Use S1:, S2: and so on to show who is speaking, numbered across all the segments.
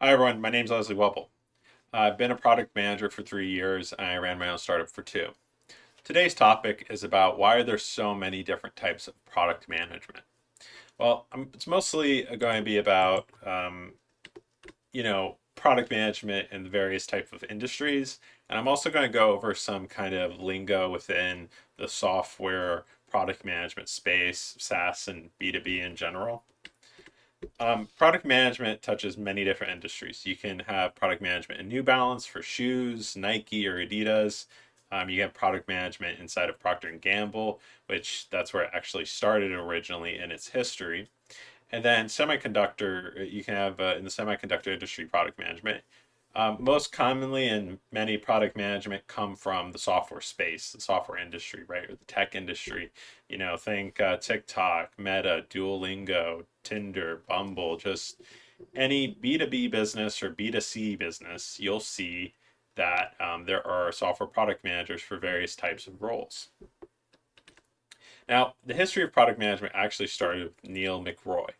S1: Hi everyone, my name's Leslie Webble. I've been a product manager for 3 years and I ran my own startup for two. Today's topic is about why are there so many different types of product management? Well, it's mostly going to be about product management in the various types of industries, and I'm also going to go over some kind of lingo within the software product management space, SaaS and B2B in general. Product management touches many different industries. You can have product management in New Balance for shoes, Nike or Adidas. You have product management inside of Procter and Gamble, which that's where it actually started originally in its history. And then semiconductor, you can have in the semiconductor industry product management. Most commonly in many product management come from the software space, the software industry, right? Or the tech industry. Think TikTok, Meta, Duolingo, Tinder, Bumble, just any B2B business or B2C business, you'll see that there are software product managers for various types of roles. Now, the history of product management actually started with Neil McRoy.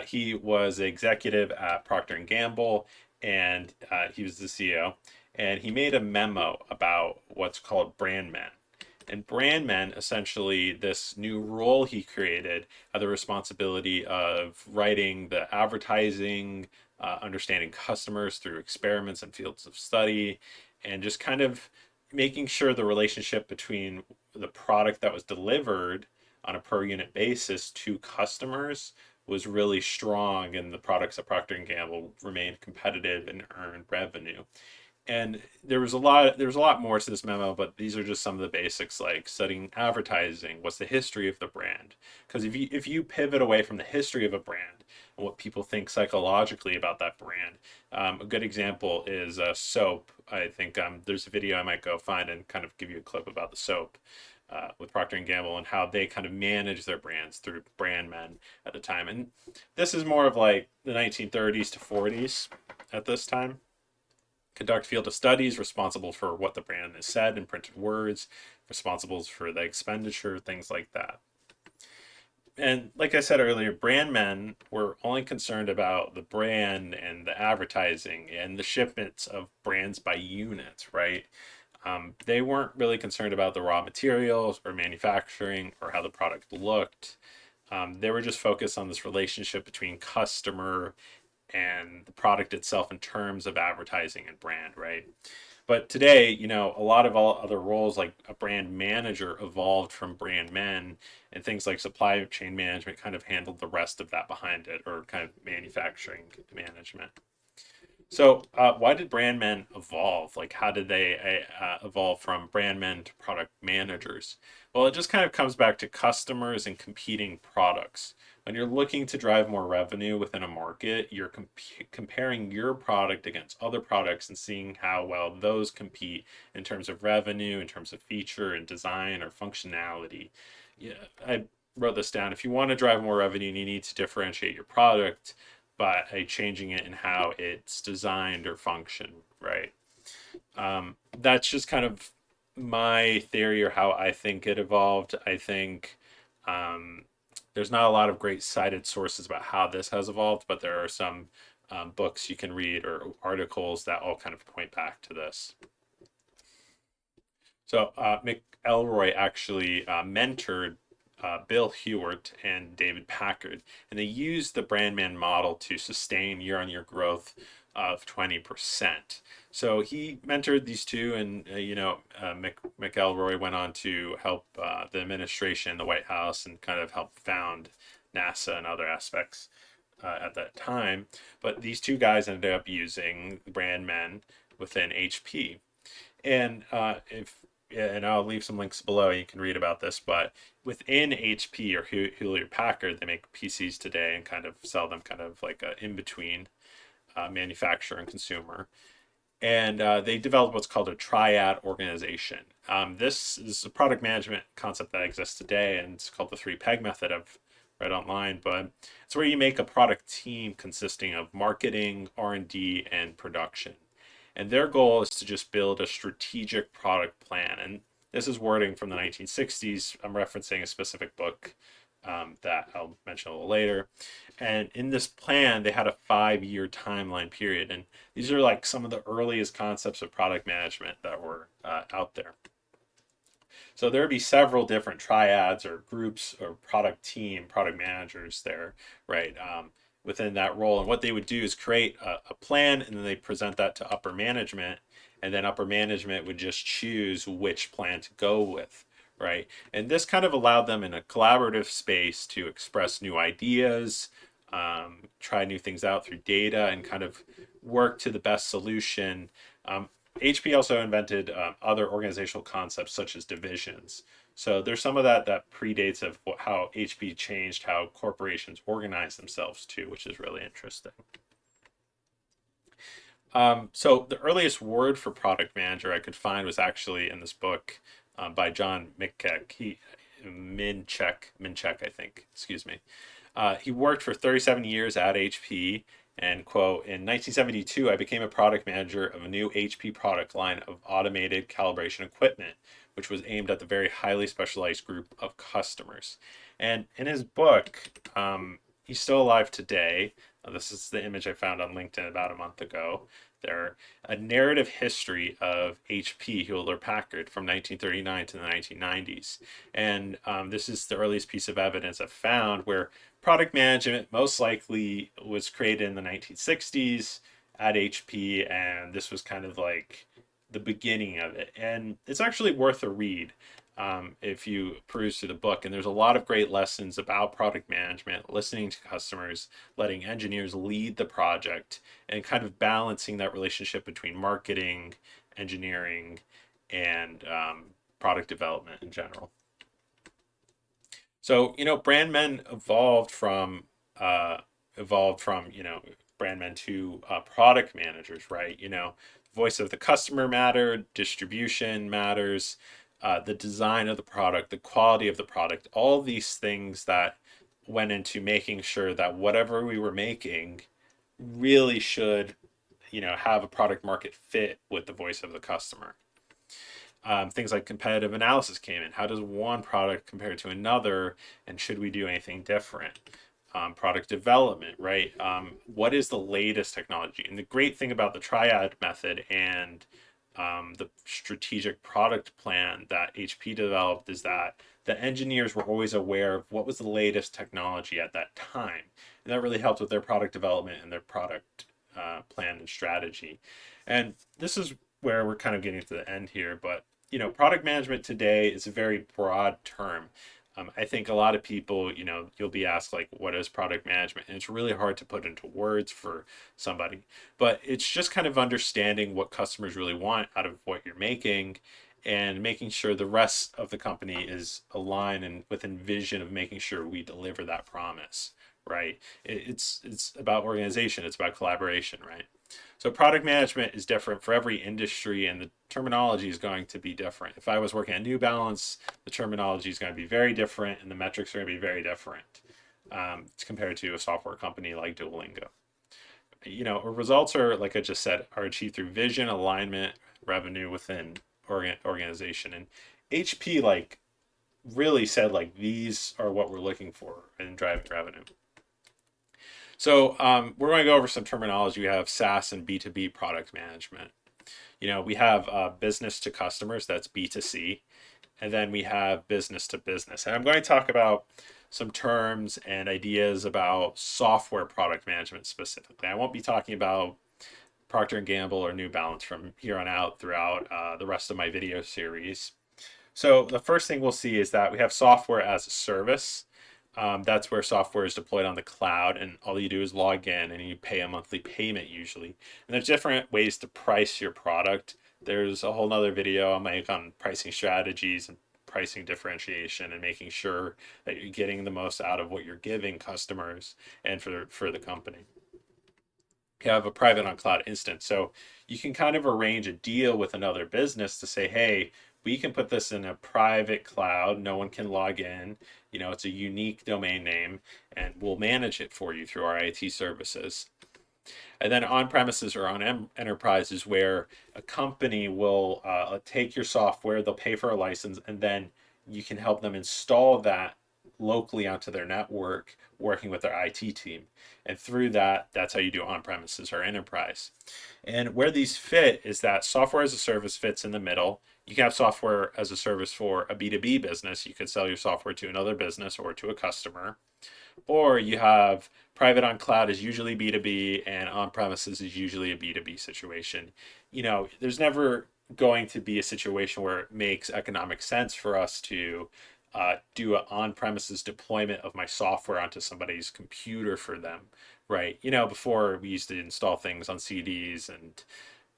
S1: He was an executive at Procter and Gamble, and he was the CEO. And he made a memo about what's called brand men. And brand men, essentially, this new role he created, had the responsibility of writing the advertising, understanding customers through experiments and fields of study, and just kind of making sure the relationship between the product that was delivered on a per unit basis to customers was really strong, and the products at Procter and Gamble remained competitive and earned revenue. And there's a lot more to this memo, but these are just some of the basics, like studying advertising. What's the history of the brand? Because if you pivot away from the history of a brand and what people think psychologically about that brand, a good example is soap. I think there's a video I might go find and kind of give you a clip about the soap with Procter and Gamble and how they kind of manage their brands through brand men at the time. And this is more of like the 1930s to 40s at this time. Conduct field of studies responsible for what the brand has said in printed words, responsible for the expenditure, things like that. And like I said earlier, brand men were only concerned about the brand and the advertising and the shipments of brands by units, right? They weren't really concerned about the raw materials or manufacturing or how the product looked. They were just focused on this relationship between customer and the product itself in terms of advertising and brand, right? But today, a lot of all other roles like a brand manager evolved from brand men, and things like supply chain management kind of handled the rest of that behind it, or kind of manufacturing management. So, why did brand men evolve? Like, how did they evolve from brand men to product managers? Well, it just kind of comes back to customers and competing products. When you're looking to drive more revenue within a market, you're comparing your product against other products and seeing how well those compete in terms of revenue, in terms of feature and design or functionality. Yeah, I wrote this down. If you want to drive more revenue, you need to differentiate your product by changing it in how it's designed or functioned, right? That's just kind of my theory or how I think it evolved. I think um, there's not a lot of great cited sources about how this has evolved, but there are some books you can read or articles that all kind of point back to this. So McElroy actually mentored Bill Hewart and David Packard, and they used the Brandman model to sustain year-on-year growth of 20%. So he mentored these two, and McElroy went on to help the administration, the White House, and kind of help found NASA and other aspects at that time. But these two guys ended up using the brand men within HP. And if and I'll leave some links below. You can read about this, but within HP or Hewlett Packard, they make PCs today and kind of sell them kind of like a in between manufacturer and consumer. And they developed what's called a triad organization. This is a product management concept that exists today, and it's called the three peg method. I've read online, but it's where you make a product team consisting of marketing, R&D, and production. And their goal is to just build a strategic product plan. And this is wording from the 1960s. I'm referencing a specific book that I'll mention a little later. And in this plan, they had a 5-year timeline period. And these are like some of the earliest concepts of product management that were out there. So there would be several different triads or groups or product team, product managers there, right? Within that role. And what they would do is create a plan, and then they present that to upper management. And then upper management would just choose which plan to go with, right? And this kind of allowed them in a collaborative space to express new ideas, try new things out through data, and kind of work to the best solution. HP also invented other organizational concepts such as divisions. So there's some of that that predates of how HP changed how corporations organize themselves too, which is really interesting. So the earliest word for product manager I could find was actually in this book by John Minchek, I think. Excuse me. He worked for 37 years at HP, and quote, in 1972, I became a product manager of a new HP product line of automated calibration equipment, which was aimed at the very highly specialized group of customers. And in his book, he's still alive today. This is the image I found on LinkedIn about a month ago. There, a narrative history of HP, Hewlett Packard, from 1939 to the 1990s. And this is the earliest piece of evidence I've found where product management most likely was created in the 1960s at HP, and this was kind of like the beginning of it. And it's actually worth a read if you peruse through the book. And there's a lot of great lessons about product management, listening to customers, letting engineers lead the project, and kind of balancing that relationship between marketing, engineering, and product development in general. So, brand men evolved from brand men to product managers, right? Voice of the customer mattered, distribution matters, the design of the product, the quality of the product, all these things that went into making sure that whatever we were making really should, have a product market fit with the voice of the customer. Things like competitive analysis came in. How does one product compare to another, and should we do anything different? Product development, right? What is the latest technology? And the great thing about the triad method and the strategic product plan that HP developed is that the engineers were always aware of what was the latest technology at that time. And that really helped with their product development and their product plan and strategy. And this is where we're kind of getting to the end here, but product management today is a very broad term. I think a lot of people, you'll be asked like, what is product management? And it's really hard to put into words for somebody, but it's just kind of understanding what customers really want out of what you're making, and making sure the rest of the company is aligned and within vision of making sure we deliver that promise, right? It's about organization. It's about collaboration, right? So product management is different for every industry, and the terminology is going to be different. If I was working at New Balance, the terminology is going to be very different, and the metrics are going to be very different compared to a software company like Duolingo. Results are, like I just said, are achieved through vision, alignment, revenue within organization. And HP really said these are what we're looking for in driving revenue. So we're going to go over some terminology. We have SaaS and B2B product management. We have business to customers, that's B2C, and then we have business to business. And I'm going to talk about some terms and ideas about software product management specifically. I won't be talking about Procter & Gamble or New Balance from here on out throughout the rest of my video series. So the first thing we'll see is that we have software as a service. That's where software is deployed on the cloud, and all you do is log in and you pay a monthly payment usually. And there's different ways to price your product. There's a whole nother video I'll make on pricing strategies and pricing differentiation and making sure that you're getting the most out of what you're giving customers and for the company. You have a private on cloud instance. So you can kind of arrange a deal with another business to say, hey, we can put this in a private cloud. No one can log in. It's a unique domain name, and we'll manage it for you through our IT services. And then on-premises or on enterprise is where a company will take your software, they'll pay for a license, and then you can help them install that locally onto their network, working with their IT team. And through that, that's how you do on-premises or enterprise. And where these fit is that software as a service fits in the middle. You can have software as a service for a B2B business. You could sell your software to another business or to a customer. Or you have private on cloud is usually B2B and on premises is usually a B2B situation. There's never going to be a situation where it makes economic sense for us to do an on premises deployment of my software onto somebody's computer for them, right? Before we used to install things on CDs and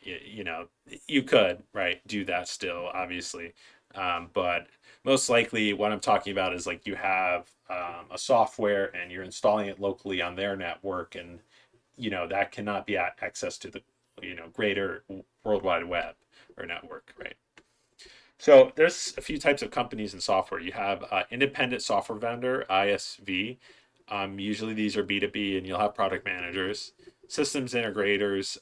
S1: you know you could, right, do that still, obviously. But most likely what I'm talking about is like you have a software and you're installing it locally on their network, and that cannot be access to the greater world wide web or network, right? So there's a few types of companies in software. You have independent software vendor, ISV. Usually these are B2B, and you'll have product managers. Systems integrators,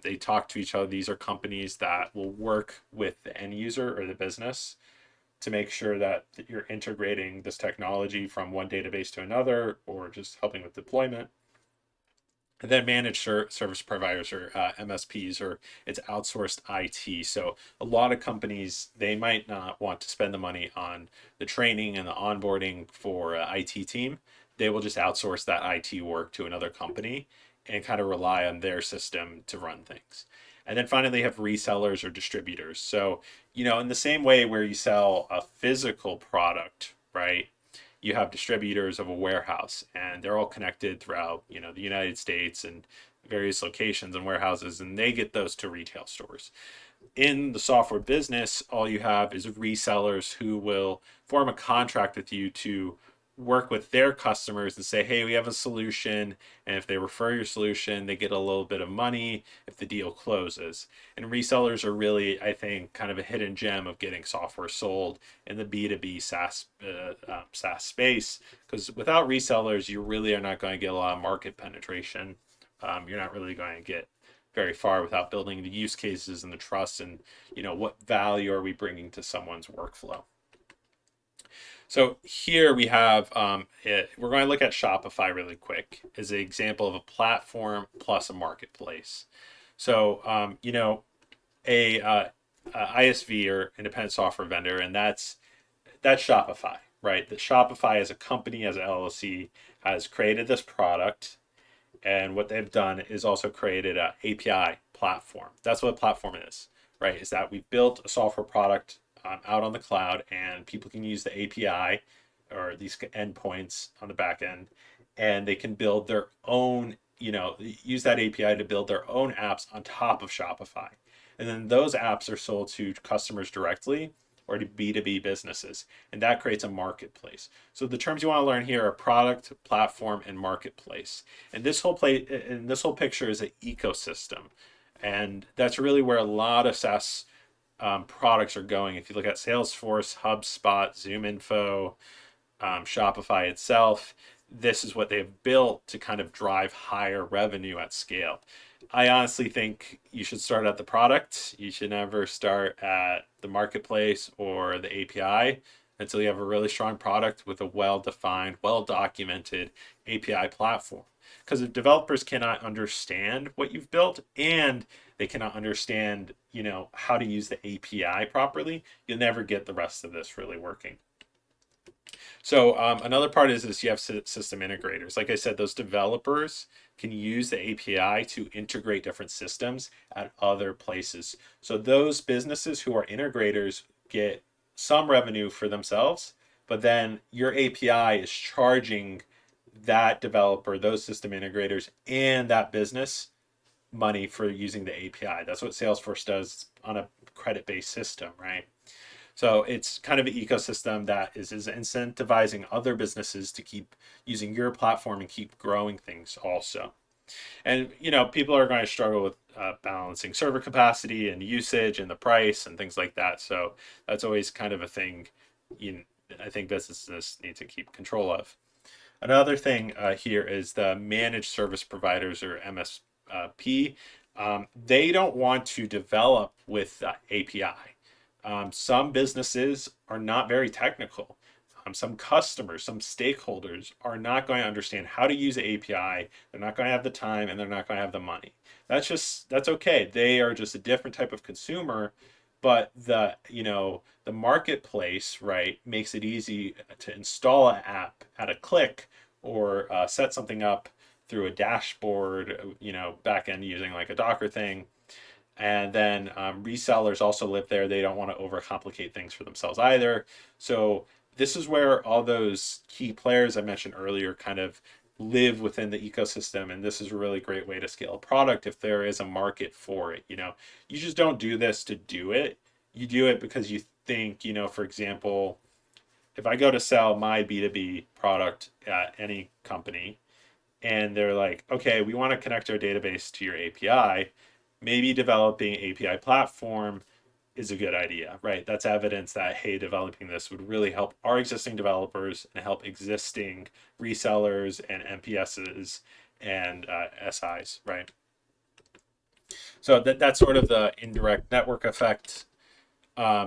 S1: they talk to each other. These are companies that will work with the end user or the business to make sure that you're integrating this technology from one database to another, or just helping with deployment. And then managed service providers, or MSPs, or it's outsourced IT. So a lot of companies, they might not want to spend the money on the training and the onboarding for an IT team. They will just outsource that IT work to another company and kind of rely on their system to run things. And then finally, have resellers or distributors. So, in the same way where you sell a physical product, right? You have distributors of a warehouse, and they're all connected throughout the United States and various locations and warehouses, and they get those to retail stores. In the software business, all you have is resellers who will form a contract with you to work with their customers and say, hey, we have a solution. And if they refer your solution, they get a little bit of money if the deal closes. And resellers are really, I think, kind of a hidden gem of getting software sold in the B2B SaaS space. Because without resellers, you really are not going to get a lot of market penetration. You're not really going to get very far without building the use cases and the trust, and what value are we bringing to someone's workflow. So here we have, we're going to look at Shopify really quick as an example of a platform plus a marketplace. So, a ISV, or independent software vendor, and that's Shopify, right? That Shopify as a company, as an LLC, has created this product. And what they've done is also created an API platform. That's what a platform is, right? Is that we built a software product out on the cloud, and people can use the API or these endpoints on the back end, and they can build their own, use that API to build their own apps on top of Shopify. And then those apps are sold to customers directly or to B2B businesses, and that creates a marketplace. So the terms you want to learn here are product, platform, and marketplace. And this whole picture is an ecosystem, and that's really where a lot of SaaS products are going. If you look at Salesforce, HubSpot, ZoomInfo, Shopify itself, this is what they've built to kind of drive higher revenue at scale. I honestly think you should start at the product. You should never start at the marketplace or the API until you have a really strong product with a well-defined, well-documented API platform. Because if developers cannot understand what you've built, and they cannot understand, how to use the API properly, you'll never get the rest of this really working. So another part is this: you have system integrators. Like I said, those developers can use the API to integrate different systems at other places. So those businesses who are integrators get some revenue for themselves, but then your API is charging that developer, those system integrators, and that business money for using the API. That's what Salesforce does on a credit-based system, right? So it's kind of an ecosystem that is incentivizing other businesses to keep using your platform and keep growing things also. And, people are going to struggle with balancing server capacity and usage and the price and things like that. So that's always kind of a thing I think businesses need to keep control of. Another thing here is the managed service providers, or MSP. They don't want to develop with API. Some businesses are not very technical. some customers, some stakeholders are not going to understand how to use the API. They're not going to have the time, and they're not going to have the money. That's okay. They are just a different type of consumer, but the marketplace, right, makes it easy to install an app at a click, or set something up through a dashboard, back end using like a Docker thing. And then resellers also live there. They don't want to overcomplicate things for themselves either. So this is where all those key players I mentioned earlier kind of live within the ecosystem. And this is a really great way to scale a product if there is a market for it. You just don't do this to do it. You do it because you think, for example, if I go to sell my B2B product at any company, and they're like, okay, we want to connect our database to your API, maybe developing an API platform is a good idea, right? That's evidence that, hey, developing this would really help our existing developers and help existing resellers and MPSs and SIs, right? So that's sort of the indirect network effect.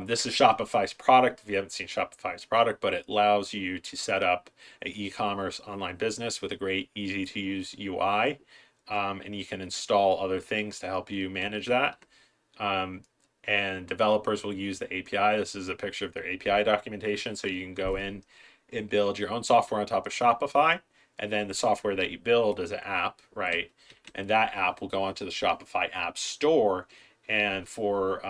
S1: This is Shopify's product, if you haven't seen Shopify's product, but it allows you to set up an e-commerce online business with a great, easy to use UI. And you can install other things to help you manage that. And developers will use the API. This is a picture of their API documentation. So you can go in and build your own software on top of Shopify. And then the software that you build is an app, right? And that app will go onto the Shopify app store. And for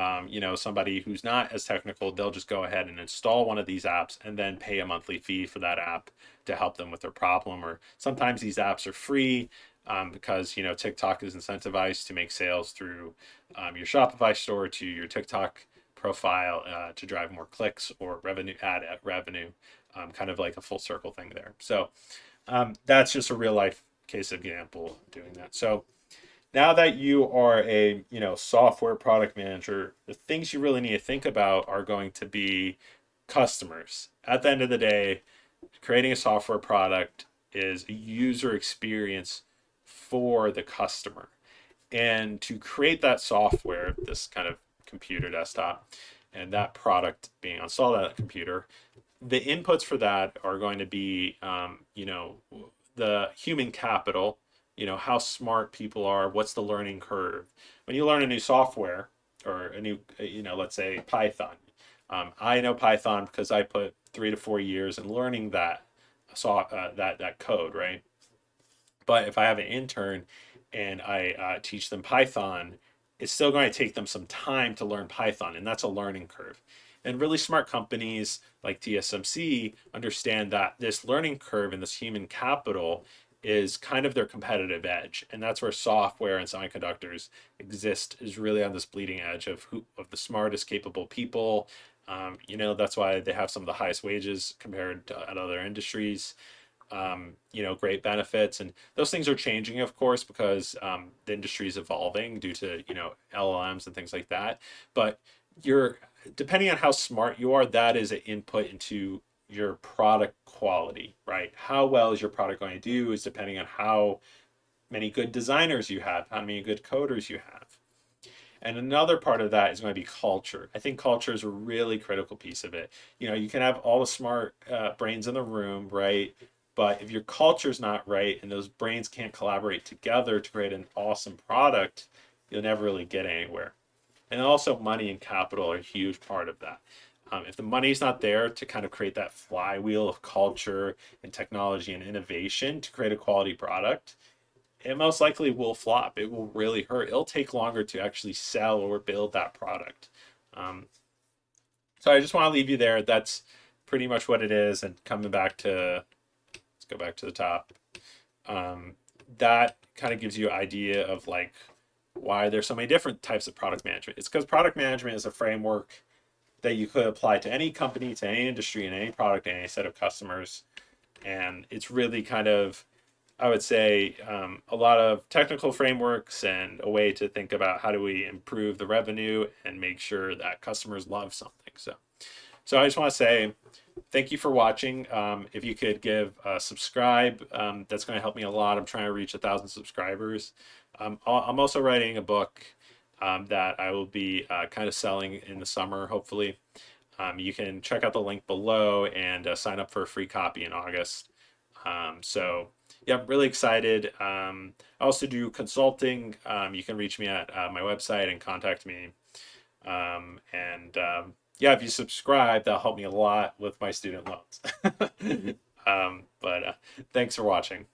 S1: somebody who's not as technical, they'll just go ahead and install one of these apps and then pay a monthly fee for that app to help them with their problem. Or sometimes these apps are free, because TikTok is incentivized to make sales through your Shopify store to your TikTok profile to drive more clicks or revenue, ad revenue, kind of like a full circle thing there. So that's just a real life case example of doing that. So now that you are a software product manager, the things you really need to think about are going to be customers. At the end of the day, creating a software product is a user experience for the customer. And to create that software, this kind of computer desktop, and that product being installed on that computer, the inputs for that are going to be, the human capital, how smart people are, what's the learning curve. When you learn a new software or a new, let's say Python, I know Python because I put 3 to 4 years in learning that code, right? But if I have an intern and I teach them Python, it's still going to take them some time to learn Python, and that's a learning curve. And really smart companies like TSMC understand that this learning curve and this human capital is kind of their competitive edge, and that's where software and semiconductors exist, is really on this bleeding edge of the smartest, capable people. That's why they have some of the highest wages compared to other industries. Great benefits, and those things are changing, of course, because the industry is evolving due to LLMs and things like that. But depending on how smart you are, that is an input into your product quality, right? How well is your product going to do is depending on how many good designers you have, how many good coders you have. And another part of that is going to be culture. I think culture is a really critical piece of it. You can have all the smart brains in the room, right? But if your culture's not right and those brains can't collaborate together to create an awesome product, you'll never really get anywhere. And also money and capital are a huge part of that. If the money's not there to kind of create that flywheel of culture and technology and innovation to create a quality product, it most likely will flop. It will really hurt. It'll take longer to actually sell or build that product. So I just want to leave you there. That's pretty much what it is. And coming back to, let's go back to the top. That kind of gives you an idea of like why there's so many different types of product management. It's because product management is a framework that you could apply to any company, to any industry, and any product, and any set of customers. And it's really kind of, I would say, a lot of technical frameworks and a way to think about how do we improve the revenue and make sure that customers love something. So I just want to say thank you for watching. If you could give a subscribe, that's going to help me a lot. I'm trying to reach 1,000 subscribers. I'm also writing a book that I will be kind of selling in the summer, hopefully. You can check out the link below and sign up for a free copy in August. So yeah, I'm really excited. I also do consulting. You can reach me at my website and contact me. Yeah, if you subscribe, that'll help me a lot with my student loans. But thanks for watching.